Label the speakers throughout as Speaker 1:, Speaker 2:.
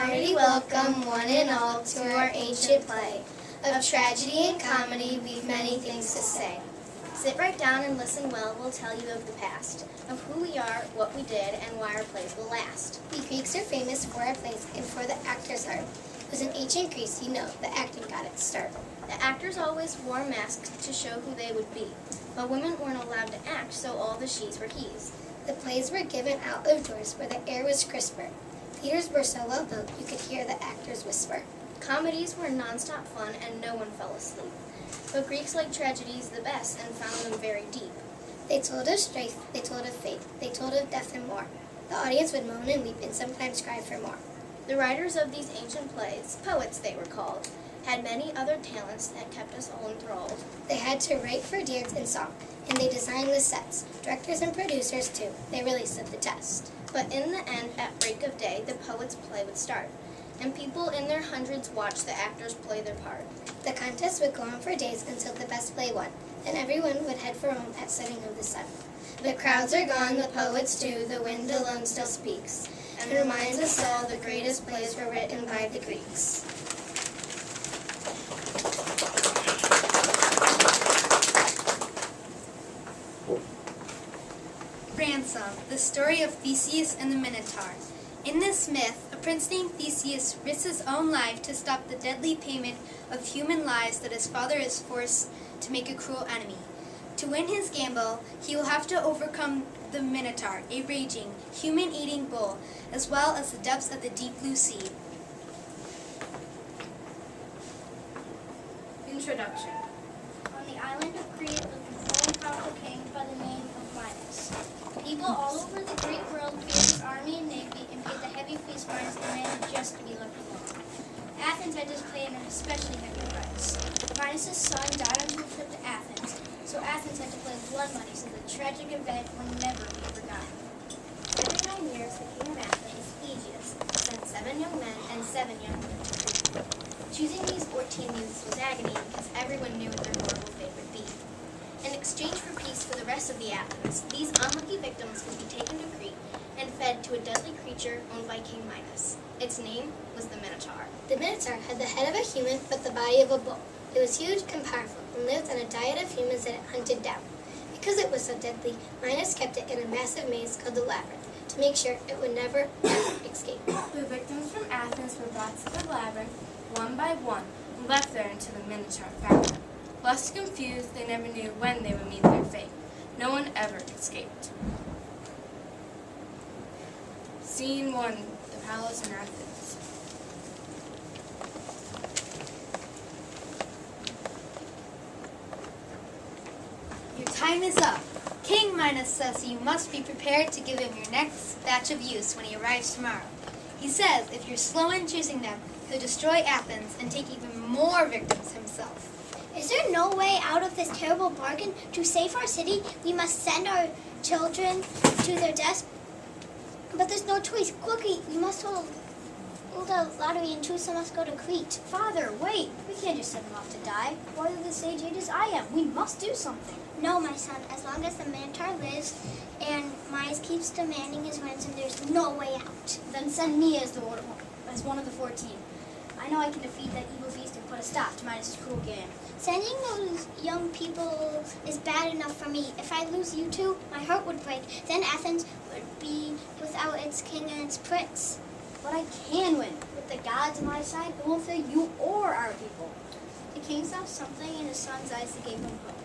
Speaker 1: hearty welcome, one and all, to our ancient play. Of tragedy and comedy, we've many things to say.
Speaker 2: Sit right down and listen well, we'll tell you of the past, of who we are, what we did, and why our plays will last.
Speaker 1: We Greeks are famous for our plays and for the actors' art. It was in ancient Greece, you know, the acting got its start.
Speaker 2: The actors always wore masks to show who they would be, but women weren't allowed to act, so all the she's were he's.
Speaker 1: The plays were given out of doors where the air was crisper. Theaters were so well built you could hear the actors whisper.
Speaker 2: Comedies were non-stop fun and no one fell asleep. But Greeks liked tragedies the best and found them very deep.
Speaker 1: They told of strife, they told of fate, they told of death and more. The audience would moan and weep and sometimes cry for more.
Speaker 2: The writers of these ancient plays, poets they were called, had many other talents that kept us all enthralled.
Speaker 1: They had to write for dance and song, and they designed the sets. Directors and producers too, they really stood the test.
Speaker 2: But in the end, at break of day, the poet's play would start, and people in their hundreds watched the actors play their part.
Speaker 1: The contest would go on for days until the best play won. Then everyone would head for home at setting of the sun. The crowds are gone, the poets too, the wind alone still speaks, and reminds us all the greatest plays were written by the Greeks.
Speaker 3: Ransom, the story of Theseus and the Minotaur. In this myth, a prince named Theseus risks his own life to stop the deadly payment of human lives that his father is forced to make a cruel enemy. To win his gamble, he will have to overcome the Minotaur, a raging, human-eating bull, as well as the depths of the deep blue sea.
Speaker 4: Introduction. On the island of Crete lived a very powerful king by the name of Midas. People all over the Greek world feared his army and navy and paid the heavy feast Midas demanded just to be left alone. Athens had just paid an especially heavy price. Midas' son died on the trip to Athens, so Athens had to pay blood money so the tragic event will never be forgotten.
Speaker 2: Every 9 years, the king of Athens, Theseus, sent 7 young men and 7 young women to Crete. Choosing these 14 youths was agony because everyone knew what their horrible fate would be. In exchange for peace for the rest of the Athens, these unlucky victims would be taken to Crete and fed to a deadly creature owned by King Midas. Its name was the Minotaur.
Speaker 1: The Minotaur had the head of a human but the body of a bull. It was huge and powerful and lived on a diet of humans that it hunted down. Because it was so deadly, Midas kept it in a massive maze called the labyrinth to make sure it would never escape.
Speaker 5: The victims from Athens were brought to the labyrinth one by one and left there until the Minotaur found them. Lost and confused, they never knew when they would meet their fate. No one ever escaped. Scene 1, the palace in Athens.
Speaker 3: Your time is up. King Midas says you must be prepared to give him your next batch of youths when he arrives tomorrow. He says if you're slow in choosing them, he'll destroy Athens and take even more victims himself.
Speaker 6: Is there no way out of this terrible bargain? To save our city, we must send our children to their deaths. But there's no choice. Quickly, we must hold a lottery and choose someone must go to Crete.
Speaker 4: Father, wait! We can't just send them off to die. Why are the sage age as I am? We must do something.
Speaker 6: No, my son. As long as the Minotaur lives and Midas keeps demanding his ransom, there's no way out.
Speaker 4: Then send me as one of the 14. I know I can defeat that evil beast and put a stop to Midas' cruel game.
Speaker 6: Sending those young people is bad enough for me. If I lose you two, my heart would break. Then Athens would be without its king and its prince.
Speaker 4: But I can win. With the gods on my side, it won't fail you or our people.
Speaker 6: The king saw something in his son's eyes that gave him hope.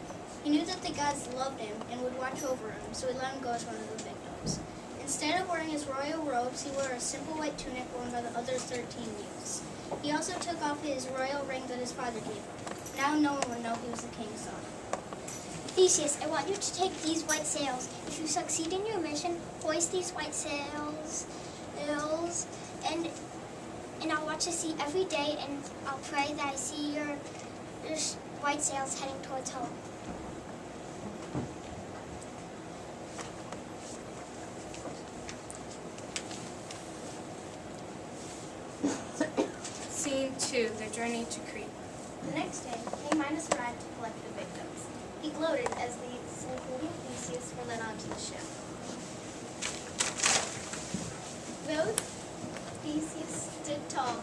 Speaker 6: He knew that the gods loved him and would watch over him, so he let him go as one of the victims. Instead of wearing his royal robes, he wore a simple white tunic worn by the other 13 youths. He also took off his royal ring that his father gave him. Now no one would know he was the king's son. Theseus, I want you to take these white sails. If you succeed in your mission, hoist these white sails, and I'll watch the sea every day, and I'll pray that I see your white sails heading towards home.
Speaker 5: Scene 2, the journey to Crete.
Speaker 2: The next day, King Midas arrived to collect the victims. He gloated as the including Theseus were led onto the ship. Though Theseus stood tall all.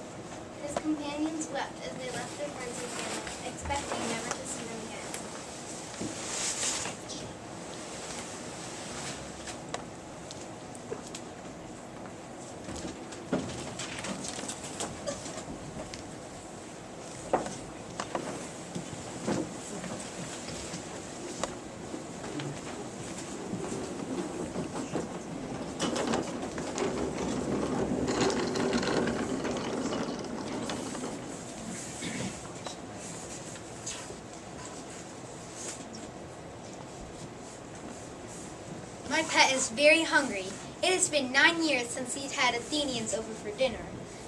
Speaker 2: His companions wept as they left their friends and family, expecting never to see them again.
Speaker 3: My pet is very hungry. It has been 9 years since he'd had Athenians over for dinner.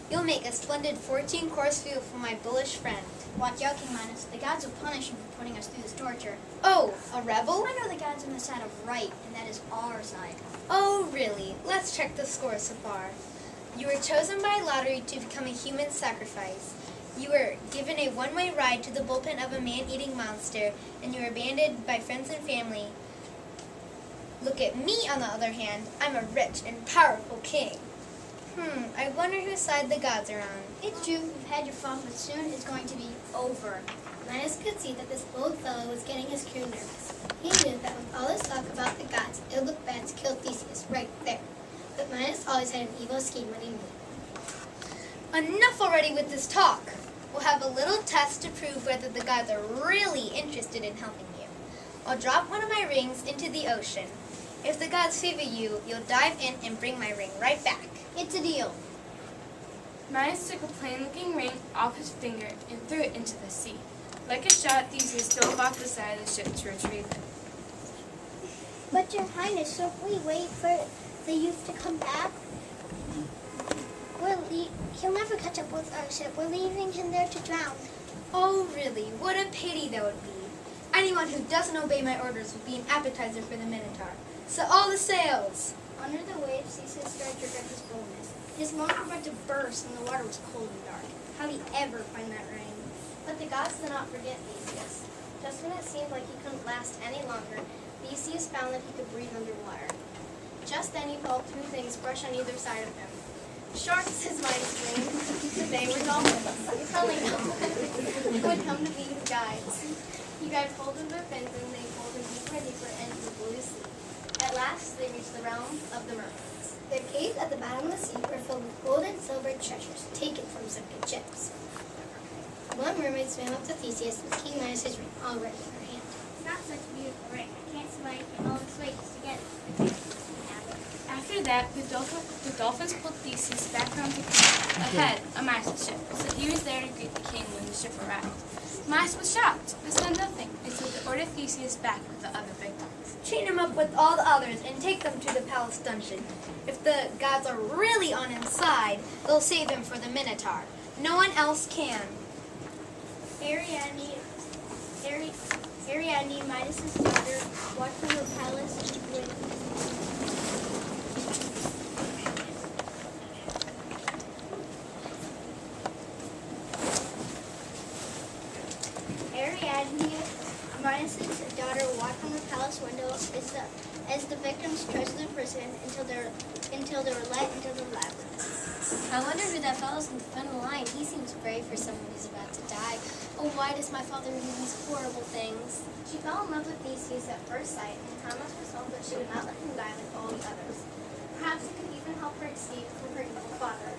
Speaker 3: You'll make a splendid 14-course meal for my bullish friend.
Speaker 6: Watch out, King Minos. The gods will punish you for putting us through this torture.
Speaker 3: Oh, a rebel?
Speaker 6: I know the gods on the side of right, and that is our side.
Speaker 3: Oh, really? Let's check the score so far. You were chosen by lottery to become a human sacrifice. You were given a one-way ride to the bullpen of a man-eating monster, and you were abandoned by friends and family. Look at me, on the other hand. I'm a rich and powerful king. I wonder whose side the gods are on.
Speaker 6: It's true, you've had your fun, but soon it's going to be over.
Speaker 1: Minos could see that this bold fellow was getting his crew nervous. He knew that with all this talk about the gods, it would look bad to kill Theseus right there. But Minos always had an evil scheme when he knew.
Speaker 3: Enough already with this talk. We'll have a little test to prove whether the gods are really interested in helping you. I'll drop one of my rings into the ocean. If the gods favor you, you'll dive in and bring my ring right back.
Speaker 6: It's a deal.
Speaker 5: Minos took a plain-looking ring off his finger and threw it into the sea. Like a shot, Theseus dove off the side of the ship to retrieve it.
Speaker 4: But Your Highness, so if we wait for the youth to come back, he'll never catch up with our ship. We're leaving him there to drown.
Speaker 3: Oh, really? What a pity that would be. Anyone who doesn't obey my orders will be an appetizer for the Minotaur. So all the sails!
Speaker 6: Under the waves, Theseus tried to regret his boldness. His lungs were about to burst, and the water was cold and dark. How'd he ever find that ring?
Speaker 2: But the gods did not forget Theseus. Just when it seemed like he couldn't last any longer, Theseus found that he could breathe underwater. Just then he felt two things brush on either side of him. Sharks, his mind screamed. They were dolphins. Telling dolphins would come to be his guides. He grabbed hold of their fins and they pulled him deeper and deeper into the blue sea. At last, they reached the realm of the mermaids.
Speaker 1: Their caves at the bottom of the sea were filled with gold and silver treasures taken from sunken ships. One mermaid swam up to Theseus with King Minos' ring already in her hand.
Speaker 4: It's not such a beautiful ring. I can't see why I came all this way just to get it.
Speaker 5: After that, the dolphins pulled Theseus back onto ahead of Minos' ship, so he was there to greet the king when the ship arrived. Minos was shocked, but said nothing until they ordered Theseus back with the other victims.
Speaker 3: Chain him up with all the others and take them to the palace dungeon. If the gods are really on his side, they'll save him for the Minotaur. No one else can.
Speaker 6: Ariadne, Minos' daughter, watched from her palace with Minos' daughter watched from her palace window as the victims trudged to the prison until they were let into the labyrinth.
Speaker 2: I wonder who that fellow's in the front of the line. He seems brave for someone who's about to die. Oh, why does my father do these horrible things? She fell in love with Theseus at first sight and promised herself that she would not let him die like all the others. Perhaps it could even help her escape from her evil father.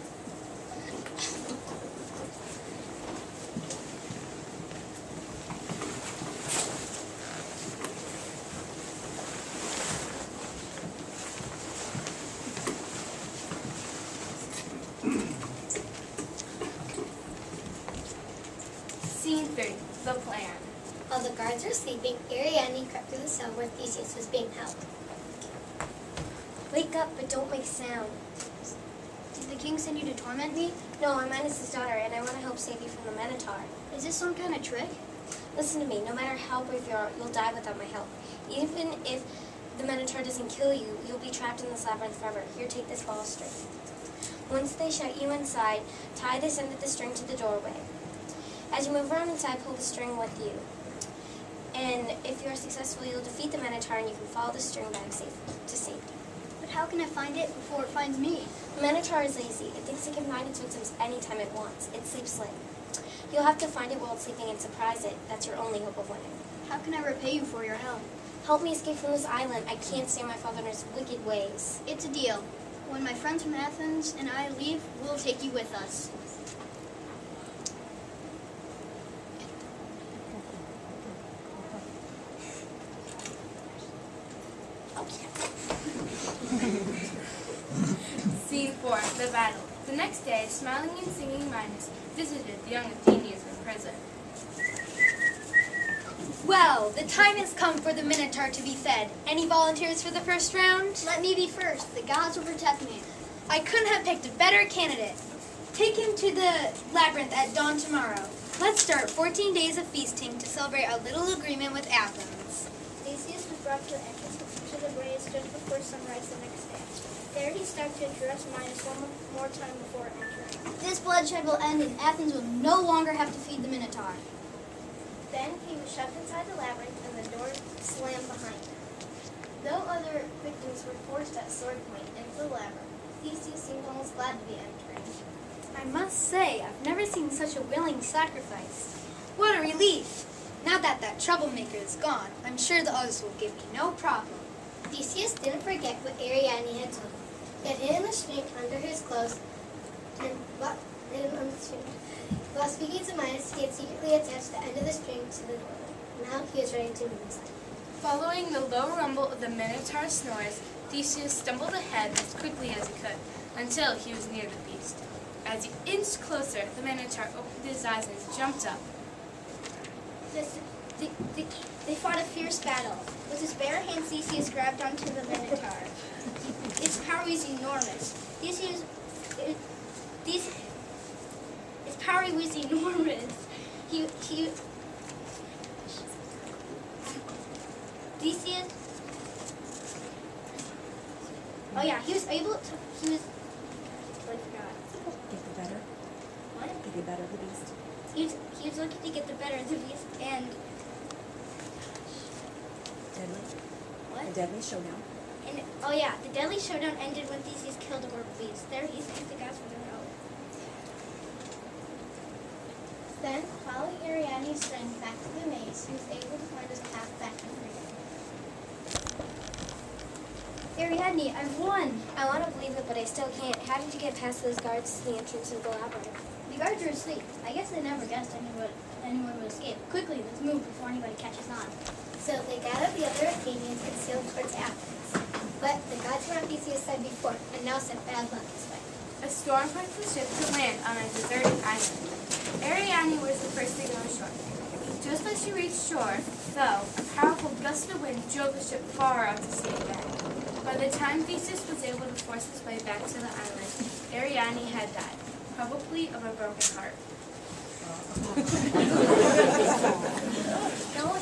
Speaker 5: Scene 3, the plan.
Speaker 1: While the guards were sleeping, Ariadne crept through the cell where Theseus was being held.
Speaker 2: Wake up, but don't make sound.
Speaker 6: Did the king send you to torment me?
Speaker 2: No, I'm Minos' daughter, and I want to help save you from the Minotaur.
Speaker 6: Is this some kind of trick?
Speaker 2: Listen to me, no matter how brave you are, you'll die without my help. Even if the Minotaur doesn't kill you, you'll be trapped in this labyrinth forever. Here, take this ball string. Once they shut you inside, tie this end of the string to the doorway. As you move around inside, pull the string with you. And if you are successful, you'll defeat the Minotaur and you can follow the string back to safety.
Speaker 4: But how
Speaker 6: can I find it before it finds me?
Speaker 7: The Minotaur is lazy. It thinks it can find its victims anytime it wants. It sleeps late. You'll have to find it while it's sleeping and surprise it. That's your only hope of winning.
Speaker 6: How can I repay you for your help?
Speaker 7: Help me escape from this island. I can't stand my father's wicked ways.
Speaker 6: It's a deal. When my friends from Athens and I leave, we'll take you with us.
Speaker 5: Scene 4, the battle. The next day, smiling and singing Minos visited the young Athenians in prison.
Speaker 3: Well, the time has come for the Minotaur to be fed. Any volunteers for the first round?
Speaker 6: Let me be first. The gods will protect me.
Speaker 3: I couldn't have picked a better candidate. Take him to the labyrinth at dawn tomorrow. Let's start 14 days of feasting to celebrate our little agreement with Athens.
Speaker 4: Theseus was brought to the entrance to the braes just before sunrise the next day. There he stopped to address Minos one more time before entering.
Speaker 6: This bloodshed will end and Athens will no longer have to feed the Minotaur.
Speaker 2: Then he was shoved inside the labyrinth and the door slammed behind him. Though other victims were forced at sword point into the labyrinth, Theseus seemed almost glad to be entering.
Speaker 3: I must say, I've never seen such a willing sacrifice. What a relief! Now that troublemaker is gone, I'm sure the others will give me no problem.
Speaker 1: Theseus didn't forget what Ariadne had told him. He had hidden the string under his clothes, and while speaking to Minos, he had secretly attached the end of the string to the door. Now he was ready to move inside.
Speaker 5: Following the low rumble of the Minotaur snores, Theseus stumbled ahead as quickly as he could, until he was near the beast. As he inched closer, the Minotaur opened his eyes and jumped up.
Speaker 4: They fought a fierce battle. With his bare hands, Theseus grabbed onto the Minotaur. Its power was enormous. Theseus
Speaker 8: Get the better?
Speaker 4: What?
Speaker 8: Get the better of the beast.
Speaker 4: He was looking to get the better of the beast and
Speaker 8: Deadly?
Speaker 4: what?
Speaker 8: A deadly showdown.
Speaker 4: And oh yeah, the deadly showdown ended when Theseus killed the horrible beast. There he thanked the gods for their help.
Speaker 2: Then, following Ariadne's strength back to the maze, he was able to find his path back to freedom.
Speaker 6: Ariadne, I've won!
Speaker 7: I want to believe it, but I still can't. How did you get past those guards to the entrance of the labyrinth?
Speaker 6: The guards are asleep. I guess they never guessed anyone would escape. Quickly, let's move before anybody catches on.
Speaker 1: So they gathered the other Athenians and sailed towards Athens. But the gods were on Theseus' side before, and now sent bad luck his way.
Speaker 5: A storm forced the ship to land on a deserted island. Ariadne was the first to go ashore. Just as she reached shore, though, a powerful gust of wind drove the ship far out to sea again. By the time Theseus was able to force his way back to the island, Ariadne had died, probably of a broken heart.
Speaker 4: No one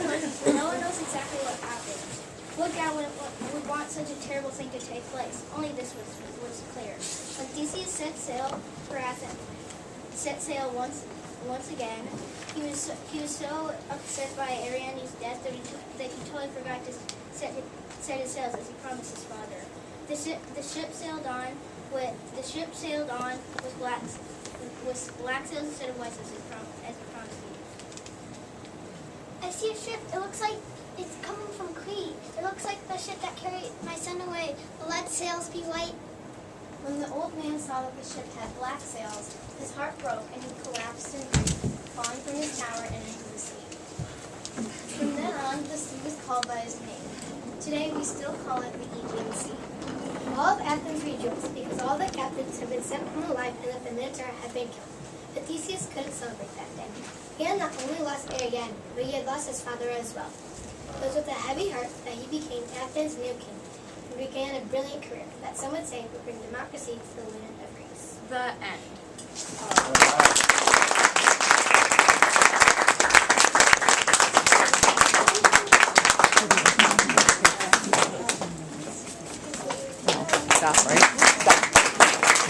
Speaker 4: knows exactly what happened. What god would want such a terrible thing to take place? Only this was clear. When Theseus set sail for Athens, once again, he was so upset by Ariadne's death that he totally forgot to set his sails as he promised his father. The ship sailed on with black sails instead of white sails as he promised me.
Speaker 6: I see a ship. It looks like it's coming from Crete. It looks like the ship that carried my son away. Let sails be white.
Speaker 2: When the old man saw that the ship had black sails, his heart broke and he collapsed in grief, falling from his tower and into the sea. From then on, the sea was called by his name. Today, we still call it the Aegean Sea.
Speaker 1: All of Athens rejoiced because all the captives had been sent home alive and that the Minotaur had been killed. But Theseus couldn't celebrate that day. He had not only lost Ariadne, but he had lost his father as well. It was with a heavy heart that he became Athens' new king and began a brilliant career that some would say would bring democracy to the land of Greece.
Speaker 5: The end.